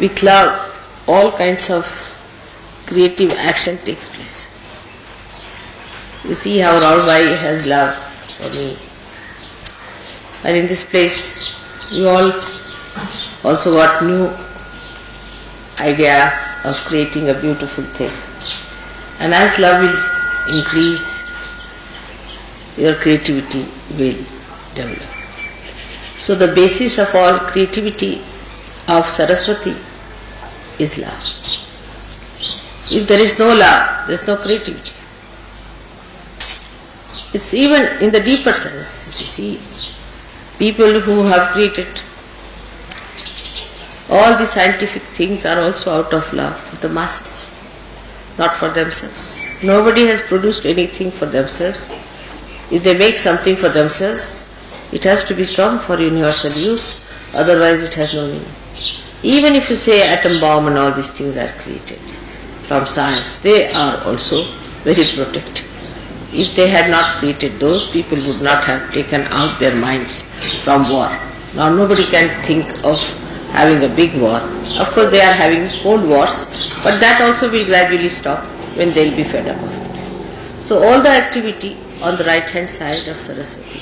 With love, all kinds of creative action takes place. You see how Raulbai has love for me. And in this place, we all also got new ideas of creating a beautiful thing. And as love will increase, your creativity will develop. So the basis of all creativity of Saraswati is love. If there is no love, there is no creativity. It's even in the deeper sense, if you see, people who have created all the scientific things are also out of love for the masses, not for themselves. Nobody has produced anything for themselves. If they make something for themselves, it has to become for universal use, otherwise it has no meaning. Even if you say atom bomb and all these things are created from science, they are also very protective. If they had not created those, people would not have taken out their minds from war. Now nobody can think of having a big war. Of course they are having cold wars, but that also will gradually stop when they will be fed up of it. So all the activity on the right hand side of Saraswati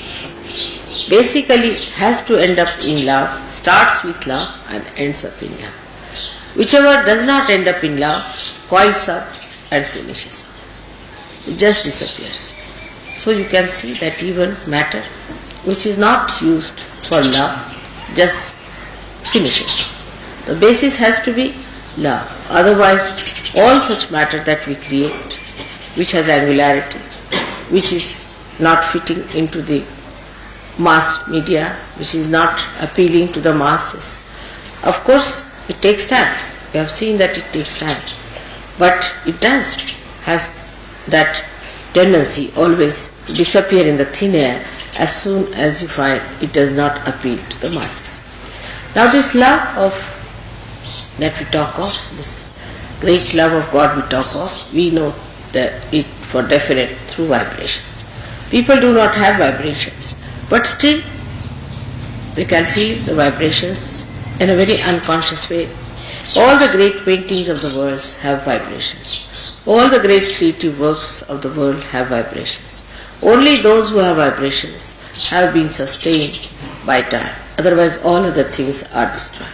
basically has to end up in love, starts with love and ends up in love. Whichever does not end up in love coils up and finishes up. It just disappears. So you can see that even matter which is not used for love just finishes. The basis has to be love. Otherwise all such matter that we create which has angularity, which is not fitting into the mass media, which is not appealing to the masses. Of course it takes time. We have seen that it takes time. But it has that tendency always to disappear in the thin air as soon as you find it does not appeal to the masses. Now this love that we talk of, this great love of God we talk of, we know that it for definite through vibrations. People do not have vibrations, but still they can feel the vibrations in a very unconscious way. All the great paintings of the world have vibrations. All the great creative works of the world have vibrations. Only those who have vibrations have been sustained by time. Otherwise all other things are destroyed.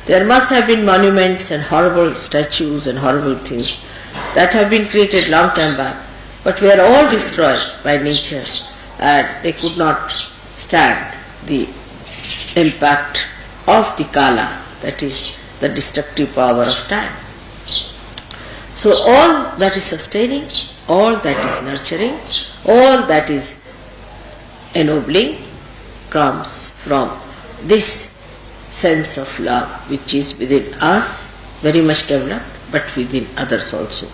There must have been monuments and horrible statues and horrible things that have been created long time back, but were all destroyed by nature and they could not stand the impact of the Kala, that is the destructive power of time. So all that is sustaining, all that is nurturing, all that is ennobling comes from this sense of love which is within us, very much developed, but within others also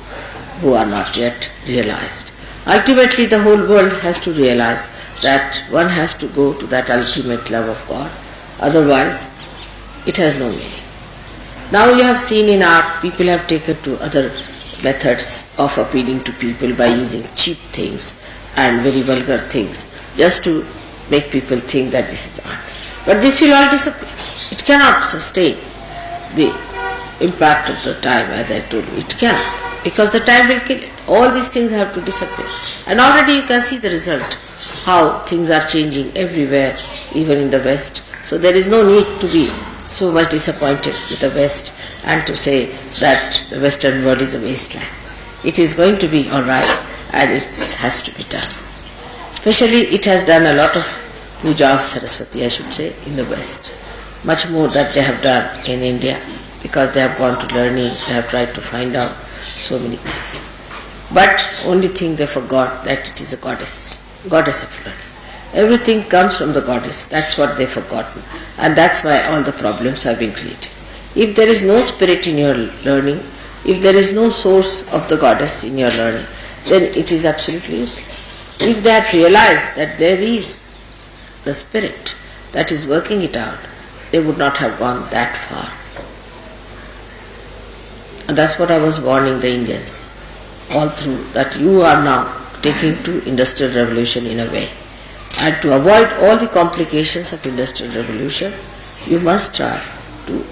who are not yet realized. Ultimately the whole world has to realize that one has to go to that ultimate love of God, otherwise it has no meaning. Now you have seen in art, people have taken to other methods of appealing to people by using cheap things and very vulgar things just to make people think that this is art. But this will all disappear. It cannot sustain the impact of the time, as I told you. It cannot, because the time will kill it. All these things have to disappear. And already you can see the result, how things are changing everywhere, even in the West. So there is no need to be so much disappointed with the West and to say that the Western world is a wasteland. It is going to be alright and it has to be done. Especially it has done a lot of puja of Saraswati, I should say, in the West. Much more that they have done in India, because they have gone to learning, they have tried to find out so many things. But only thing they forgot that it is a goddess of learning. Everything comes from the goddess, that's what they forgotten. And that's why all the problems have been created. If there is no spirit in your learning, if there is no source of the goddess in your learning, then it is absolutely useless. If they had realized that there is the spirit that is working it out, they would not have gone that far. And that's what I was warning the Indians all through, that you are now taking to industrial revolution in a way. And to avoid all the complications of industrial revolution, you must try to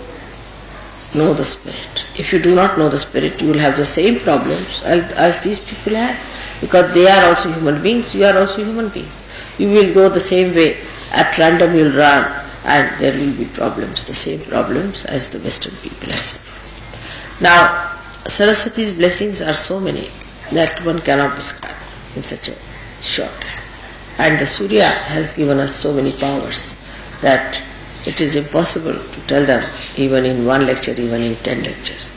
know the Spirit. If you do not know the Spirit, you will have the same problems as these people have, because they are also human beings, you are also human beings. You will go the same way, at random you will run, and there will be problems, the same problems as the Western people have. Now, Saraswati's blessings are so many that one cannot describe in such a short time. And the Surya has given us so many powers that it is impossible to tell them even in one lecture, even in 10 lectures.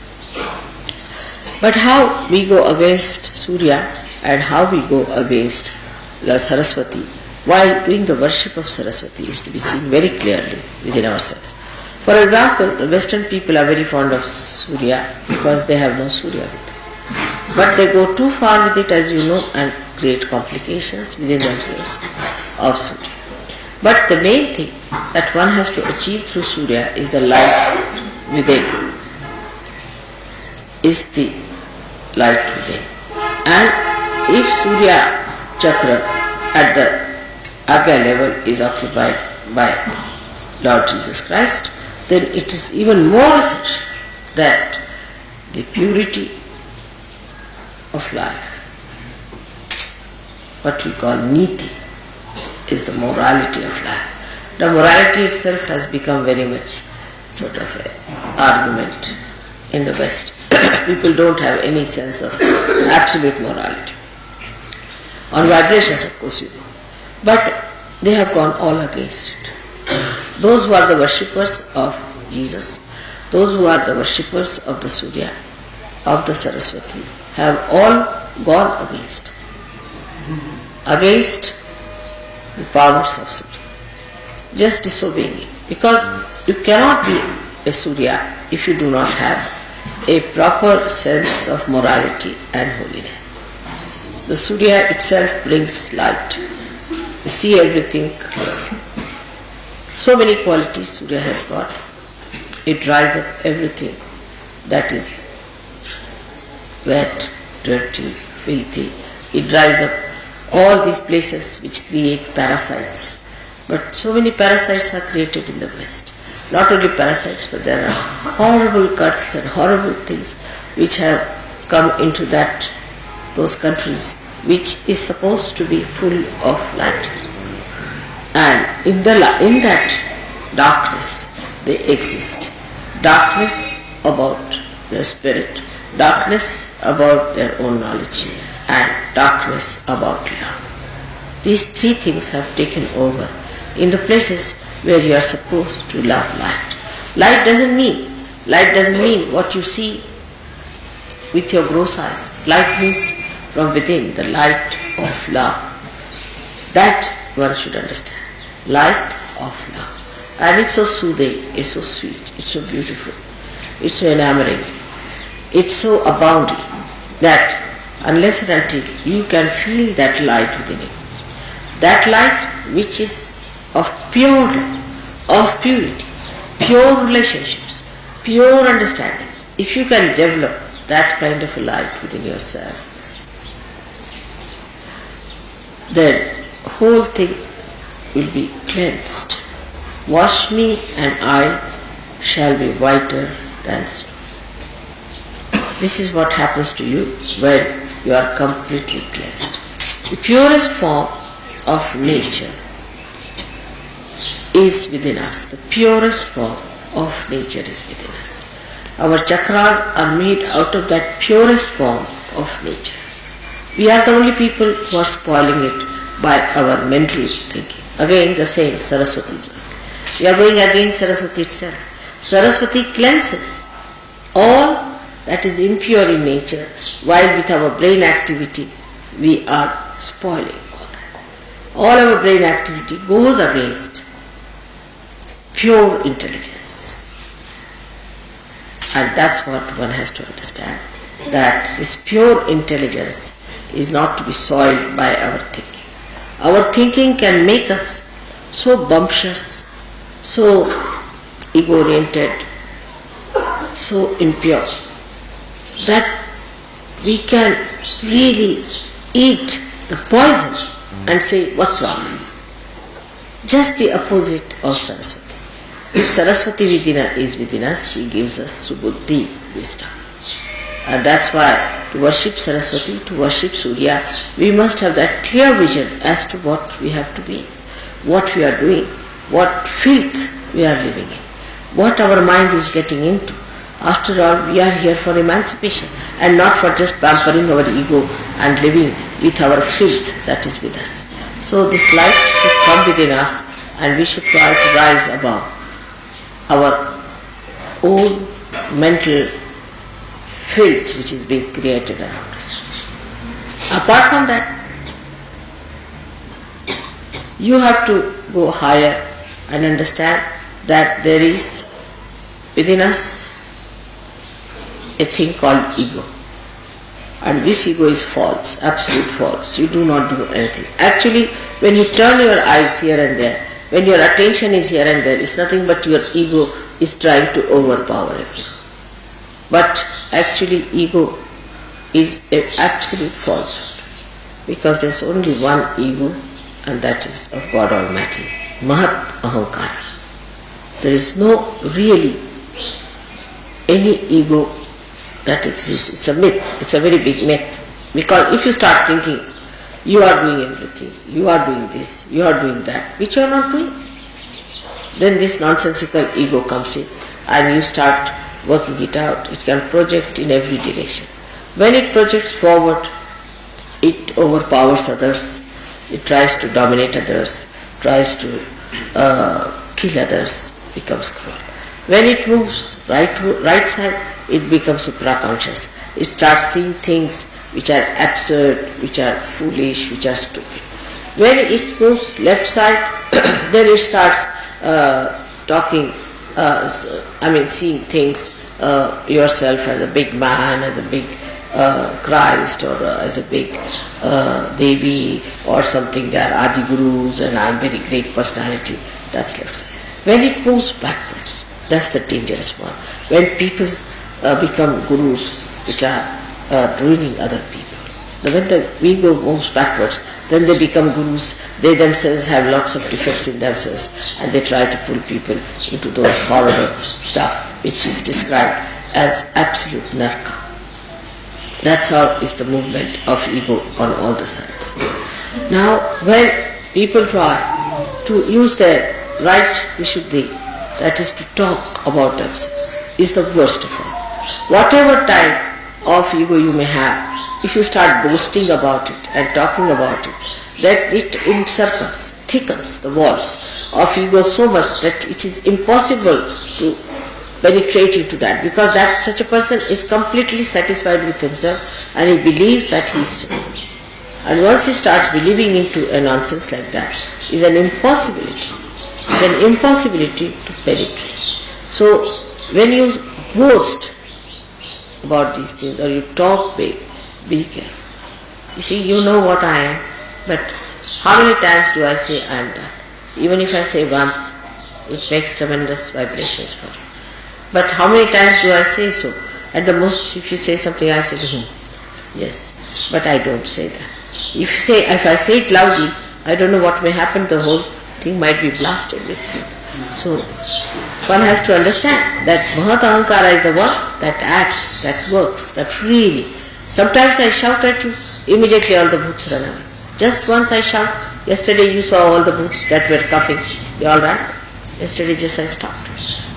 But how we go against Surya and how we go against the Saraswati while doing the worship of Saraswati is to be seen very clearly within ourselves. For example, the Western people are very fond of Surya because they have no Surya with them. But they go too far with it, as you know, and create complications within themselves of Surya. But the main thing that one has to achieve through Surya is the light within. Is the light within. And if Surya Chakra at the Agya level is occupied by Lord Jesus Christ, then it is even more essential that the purity of life, what we call niti, is the morality of life. The morality itself has become very much sort of an argument in the West. People don't have any sense of absolute morality. On vibrations, of course, you know. But they have gone all against it. Those who are the worshippers of Jesus, those who are the worshippers of the Surya, of the Saraswati, have all gone against the powers of Surya, just disobeying it. Because you cannot be a Surya if you do not have a proper sense of morality and holiness. The Surya itself brings light. You see everything clearly. So many qualities Surya has got. It dries up everything that is wet, dirty, filthy. It dries up all these places which create parasites. But so many parasites are created in the West. Not only parasites, but there are horrible cuts and horrible things which have come into those countries which is supposed to be full of light. And in that darkness they exist. Darkness about their spirit, darkness about their own knowledge, and darkness about love. These three things have taken over in the places where you are supposed to love light. Light doesn't mean what you see with your gross eyes. Light means from within, the light of love. That one should understand. Light of love. And it's so soothing, it's so sweet, it's so beautiful, it's so enamoring, it's so abounding that unless and until you can feel that light within you, that light which is of pure love, of purity, pure relationships, pure understanding, if you can develop that kind of a light within yourself, then whole thing will be cleansed. Wash me and I shall be whiter than snow. This is what happens to you when you are completely cleansed. The purest form of nature is within us. The purest form of nature is within us. Our chakras are made out of that purest form of nature. We are the only people who are spoiling it by our mental thinking. Again the same Saraswati's work. We are going against Saraswati itself. Saraswati cleanses all that is impure in nature, while with our brain activity we are spoiling all that. All our brain activity goes against pure intelligence. And that's what one has to understand, that this pure intelligence is not to be soiled by our thinking. Our thinking can make us so bumptious, so ego-oriented, so impure, that we can really eat the poison and say, what's wrong? Just the opposite of Saraswati. If Saraswati is within us, she gives us Subuddhi, wisdom. And that's why to worship Saraswati, to worship Surya, we must have that clear vision as to what we have to be, what we are doing, what filth we are living in, what our mind is getting into. After all, we are here for emancipation and not for just pampering our ego and living with our filth that is with us. So this light should come within us and we should try to rise above our own mental filth which is being created around us. Apart from that, you have to go higher and understand that there is within us a thing called ego. And this ego is false, absolute false. You do not do anything. Actually, when you turn your eyes here and there, when your attention is here and there, it's nothing but your ego is trying to overpower everything. But actually ego is an absolute falsehood, because there's only one ego, and that is of God Almighty, Mahat Ahankara. There is no really any ego that exists. It's a myth, it's a very big myth. Because if you start thinking, you are doing everything, you are doing this, you are doing that, which you are not doing, then this nonsensical ego comes in and you start working it out. It can project in every direction. When it projects forward, it overpowers others, it tries to dominate others, tries to kill others, becomes cruel. When it moves right side, it becomes supraconscious. It starts seeing things which are absurd, which are foolish, which are stupid. When it moves left side, then it starts talking, seeing things, yourself as a big man, as a big Christ, or as a big Devi, or something. They are Adi Gurus and I am very great personality. That's left side. When it moves backwards, that's the dangerous one. When people become gurus, which are ruining other people. When the ego moves backwards, then they become gurus. They themselves have lots of defects in themselves, and they try to pull people into those horrible stuff which is described as absolute narka. That's how is the movement of ego on all the sides. Now, when people try to use their right vishuddhi, that is to talk about themselves, is the worst of all. Whatever type of ego you may have, if you start boasting about it and talking about it, that it encircles, thickens the walls of ego so much that it is impossible to penetrate into that, because that such a person is completely satisfied with himself and he believes that he is true. And once he starts believing into a nonsense like that, is an impossibility. It's an impossibility to penetrate. So when you boast about these things or you talk big, be careful. You see, you know what I am, but how many times do I say I am that? Even if I say once, it makes tremendous vibrations for me. But how many times do I say so? At the most, if you say something, I say, yes, but I don't say that. If I say it loudly, I don't know what may happen, the whole thing might be blasted with me. So, one has to understand that Mahat Ahankara is the one that acts, that works, that really. Sometimes I shout at you, immediately all the bhoots run away. Just once I shout, yesterday you saw all the bhoots that were coughing, they all ran. Yesterday just I stopped.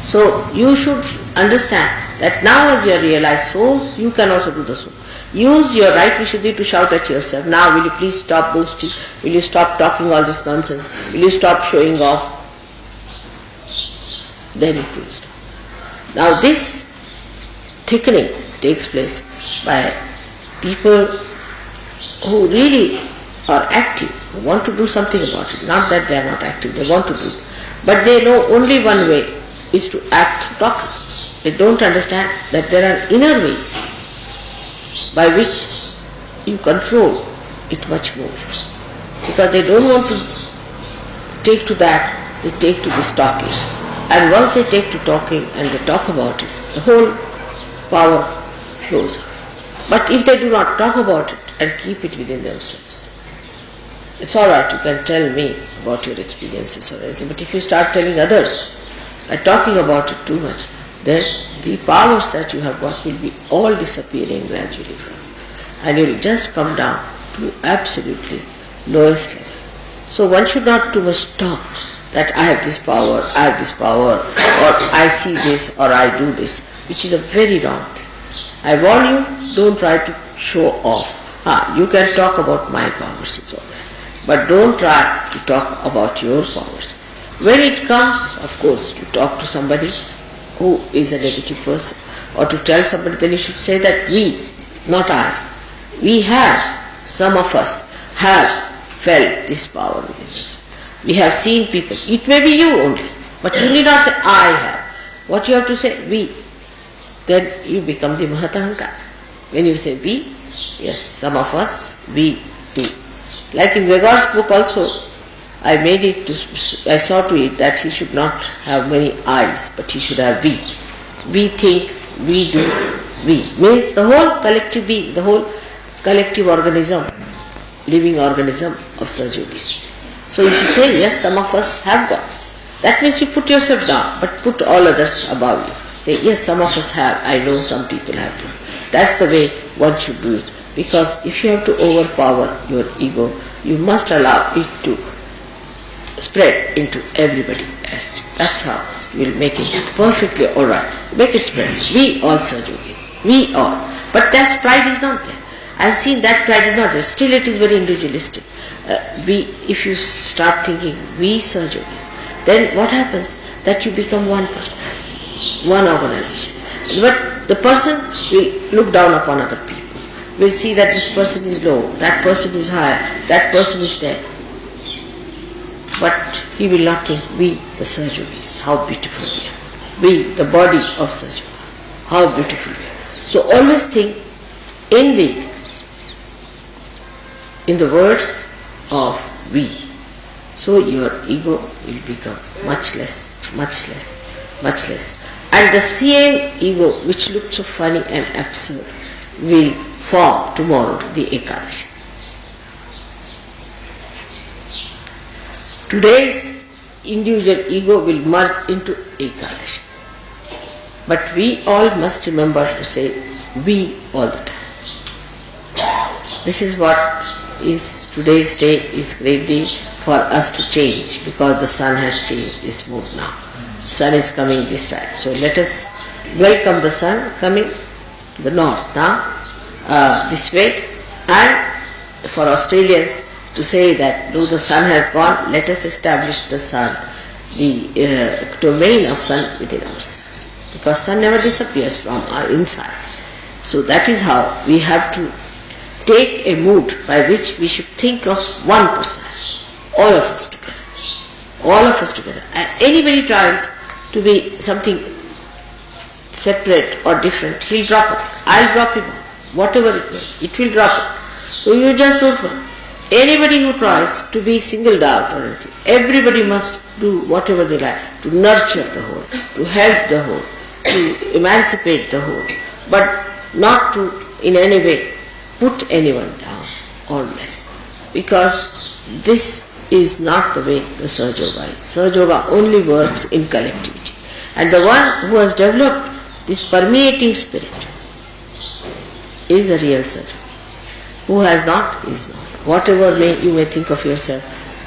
So you should understand that now as you are realized souls, you can also do the same. Use your right vishuddhi to shout at yourself. Now will you please stop boasting? Will you stop talking all this nonsense? Will you stop showing off? Then it will stop. Now this thickening takes place by people who really are active, who want to do something about it. Not that they are not active, they want to do it. But they know only one way is to act through talking. They don't understand that there are inner ways by which you control it much more. Because they don't want to take to that, they take to this talking. And once they take to talking and they talk about it, the whole power flows out. But if they do not talk about it and keep it within themselves, it's alright, you can tell me about your experiences or anything, but if you start telling others, by talking about it too much, then the powers that you have got will be all disappearing gradually. And you will just come down to absolutely lowest level. So one should not too much talk that I have this power, or I see this, or I do this, which is a very wrong thing. I warn you, don't try to show off. You can talk about my powers, it's all right. But don't try to talk about your powers. When it comes, of course, to talk to somebody who is a negative person, or to tell somebody, then you should say that we, not I, we have, some of us have felt this power within us. We have seen people. It may be you only, but you need not say I have. What you have to say, we. Then you become the Mahatahankar. When you say we, yes, some of us, we do. Like in Vegar's book also, I saw to it that he should not have many I's, but he should have we. We think, we do, we. Means the whole collective being, the whole collective organism, living organism of Sahaja. So you should say, yes, some of us have got. That means you put yourself down, but put all others above you. Say, yes, some of us have. I know some people have this. That's the way one should do it. Because if you have to overpower your ego, you must allow it to spread into everybody else. That's how you will make it perfectly alright. Make it spread. We all Sahajogis. We all. But that pride is not there. I've seen that pride is not there. Still it is very individualistic. If you start thinking we Sahajogis, then what happens? That you become one person, one organization. But the person will look down upon other people. Will see that this person is low, that person is higher, that person is there. But he will not think we the Sahajogis, how beautiful we are. We the body of Sahajoga, how beautiful we are. So always think in the words of we. So your ego will become much less, much less, much less. And the same ego which looked so funny and absurd will form tomorrow the Ekadashi. Today's individual ego will merge into Ekadashi. But we all must remember to say we all the time. This is what is today's day is great day for us to change, because the sun has changed its mood now. Sun is coming this side. So let us welcome the sun coming to the north now, this way. And for Australians to say that though the sun has gone, let us establish the sun, the domain of sun within ourselves. Because sun never disappears from our inside. So that is how we have to take a mood by which we should think of one personality. All of us together. All of us together. And anybody tries to be something separate or different, he'll drop it. I'll drop him. Whatever it will drop it. So you just don't want. Anybody who tries to be singled out or anything, everybody must do whatever they like to nurture the whole, to help the whole, to emancipate the whole, but not to in any way put anyone down or less. Because this is not the way the Sahajoga is. Sahajoga only works in collectivity. And the one who has developed this permeating spirit is a real Sahajoga. Who has not, is not. Whatever you may think of yourself,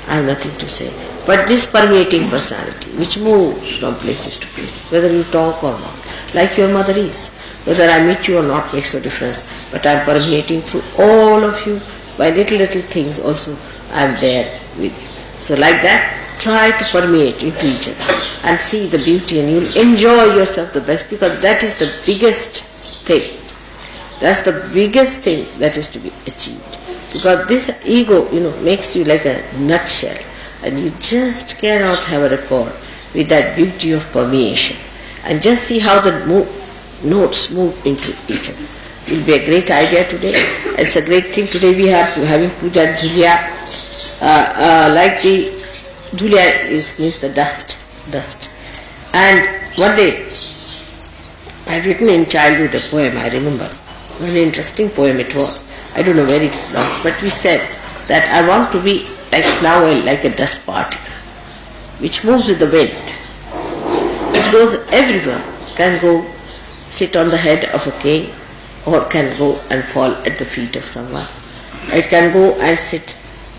I have nothing to say. But this permeating personality, which moves from places to places, whether you talk or not, like your mother is, whether I meet you or not makes no difference, but I am permeating through all of you. By little things also I am there with you. So like that, try to permeate into each other and see the beauty, and you will enjoy yourself the best, because that is the biggest thing. That's the biggest thing that is to be achieved. Because this ego, makes you like a nutshell, and you just cannot have a rapport with that beauty of permeation. And just see how the notes move into each other. It will be a great idea today. It's a great thing. Today we are having puja dhulya. Like the dhulya means the dust. And one day I had written in childhood a poem, I remember. Very interesting poem it was. I don't know where it's lost, but we said that I want to be like now like a dust particle which moves with the wind. goes everywhere, can go sit on the head of a king, or can go and fall at the feet of someone. It can go and sit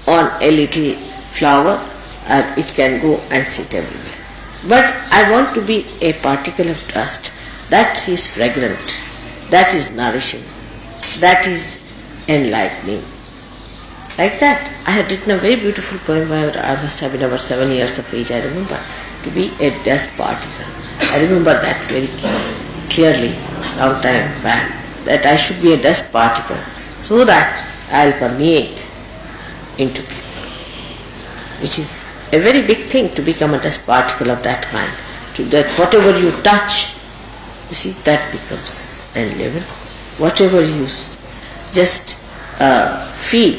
on a little flower, and it can go and sit everywhere. But I want to be a particle of dust that is fragrant, that is nourishing, that is enlightening. Like that. I had written a very beautiful poem when I must have been about 7 years of age, I remember, to be a dust particle. I remember that very clearly, long time back, that I should be a dust particle so that I will permeate into people, which is a very big thing to become a dust particle of that kind. To that whatever you touch, you see, that becomes enlivened. Whatever you just feel,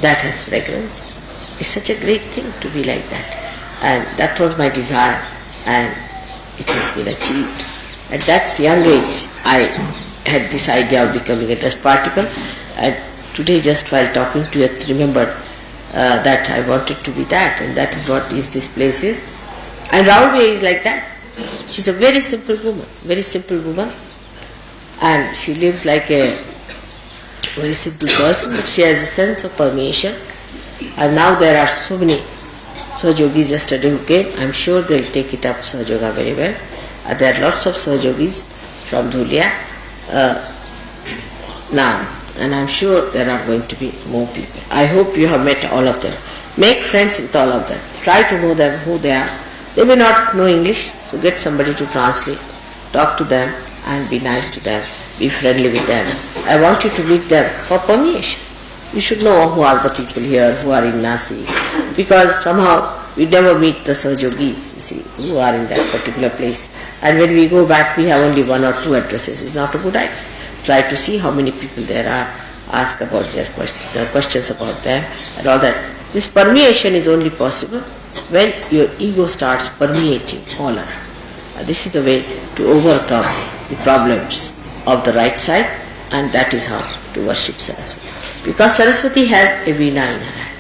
that has fragrance. It's such a great thing to be like that. And that was my desire, and it has been achieved. At that young age, I had this idea of becoming a dust particle, and today just while talking to you, I remembered that I wanted to be that, and that is what this place is. And Raulbia is like that. She's a very simple woman, and she lives like a very simple person, but she has a sense of permeation. And now there are so many Sahajogis yesterday who came. I'm sure they'll take it up, Sahajoga, very well. There are lots of Sahajogis from Dhulia now, and I'm sure there are going to be more people. I hope you have met all of them. Make friends with all of them. Try to know them, who they are. They may not know English, so get somebody to translate. Talk to them and be nice to them. Be friendly with them. I want you to meet them for permeation. You should know who are the people here, who are in Nasi, because somehow we never meet the Sahajogis, you see, who are in that particular place. And when we go back, we have only 1 or 2 addresses. It's not a good idea. Try to see how many people there are, ask about their questions about them and all that. This permeation is only possible when your ego starts permeating all around. This is the way to overcome the problems of the right side, and that is how to worship Saraswati. Because Saraswati has a veena in her hand,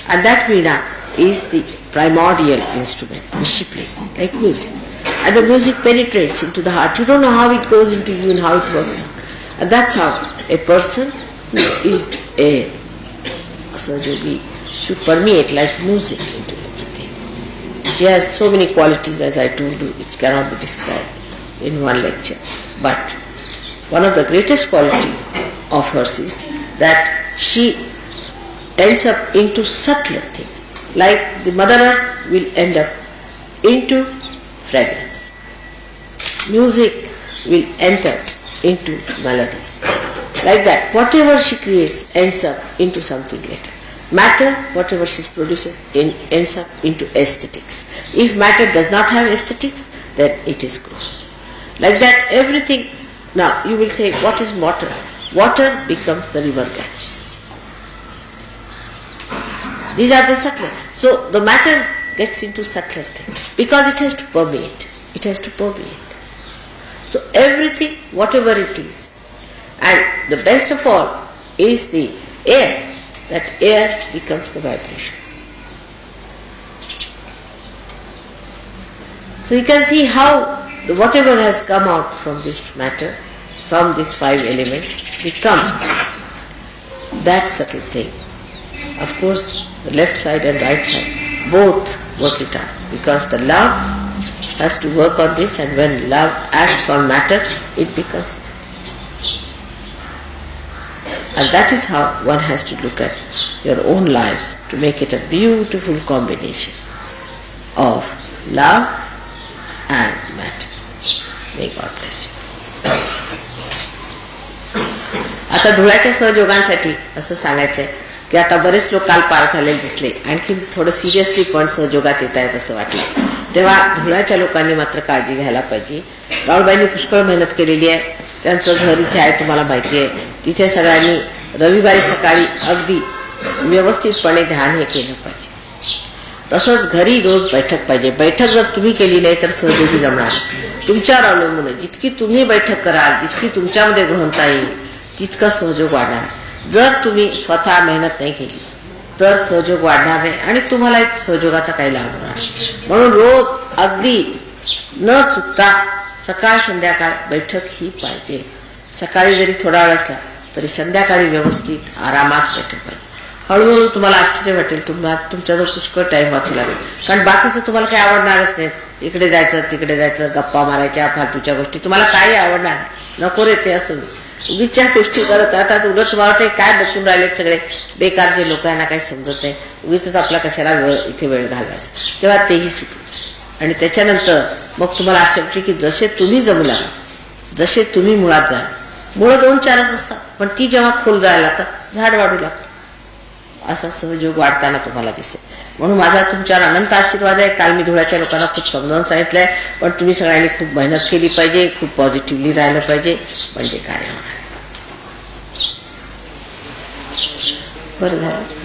and that veena is the primordial instrument which she plays, like music. And the music penetrates into the heart. You don't know how it goes into you and how it works out. And that's how a person who is a Sahajogi should permeate like music into everything. She has so many qualities, as I told you, which cannot be described in one lecture. But one of the greatest qualities of hers is that she ends up into subtler things. Like the Mother Earth will end up into fragrance. Music will enter into melodies. Like that, whatever she creates ends up into something later. Matter, whatever she produces, ends up into aesthetics. If matter does not have aesthetics, then it is gross. Like that, everything. Now, you will say, what is water? Water becomes the river Ganges. These are the subtler. So, the matter gets into subtler things because it has to permeate. It has to permeate. So, everything, whatever it is, and the best of all is the air. That air becomes the vibrations. So, you can see how whatever has come out from this matter, from these 5 elements, becomes that subtle thing. Of course, the left side and right side both work it out, because the love has to work on this, and when love acts on matter, it becomes. And that is how one has to look at your own lives to make it a beautiful combination of love and matter. May God bless you. आता धुळ्याच्या सहयोगांसाठी असं सांगायचंय की आता बरेच लोक काल पार झालेले दिसले, आणखी थोडं सिरियसली पण सहयोगात येत आहेत असं वाटलं. तेव्हा धुळ्याच्या लोकांनी मात्र काळजी घ्यायला पाहिजे. राहुलबाईंनी पुष्कळ मेहनत केलेली आहे. त्यांचं घर इथे आहे, तुम्हाला माहिती आहे. तिथे सगळ्यांनी रविवारी सकाळी अगदी व्यवस्थितपणे ध्यान हे केलं पाहिजे. तसंच घरी रोज बैठक पाहिजे. बैठक जर तुम्ही केली नाही तर सहयोगी जमणार. तुमच्यावर अवलंबून जितकी तुम्ही बैठक कराल, जितकी तुमच्यामध्ये गहनता येईल, तितकं सहयोग वाढणार. जर तुम्ही स्वतः मेहनत नाही केली तर सहयोग वाढणार नाही आणि तुम्हाला एक सहयोगाचा काही लाभ होणार. म्हणून रोज अगदी न चुकता सकाळ संध्याकाळ बैठक ही पाहिजे. सकाळी जरी थोडा वेळ असला तरी संध्याकाळी व्यवस्थित आरामात बैठक पाहिजे. हळूहळू तुम्हाला आश्चर्य वाटेल, तुमच्याजवळ पुष्कळ टाइम वाचू लागेल. कारण बाकीचं तुम्हाला काही आवडणारच नाही. इकडे जायचं तिकडे जायचं, गप्पा मारायच्या, फालतूच्या गोष्टी तुम्हाला काही आवडणार नाही. नको रे ते असं उगीच्या गोष्टी करत राहतात. उगत तुम्हाला वाटते काय बघून राहिलेत सगळे बेकार जे लोक, यांना काही समजत नाही, उगीच आपला कशाला इथे वेळ घालवायचा. तेव्हा तेही सुटू. आणि त्याच्यानंतर मग तुम्हाला आश्चर्य की जसे तुम्ही जमू लागला, जसे तुम्ही मुळात जा. मुळं 2-4च असतात, पण ती जेव्हा खोल जायला लागतात झाड वाढू लागतं. असा सहयोग वाढताना तुम्हाला दिसेल. म्हणून माझा तुमच्यावर अनंत आशीर्वाद आहे. काल मी धुळ्याच्या लोकांना खूप समजावून सांगितलंय, पण तुम्ही सगळ्यांनी खूप मेहनत केली पाहिजे, खूप पॉझिटिव्हली राहिलं पाहिजे, म्हणजे कार्य होणार. बरं झालं.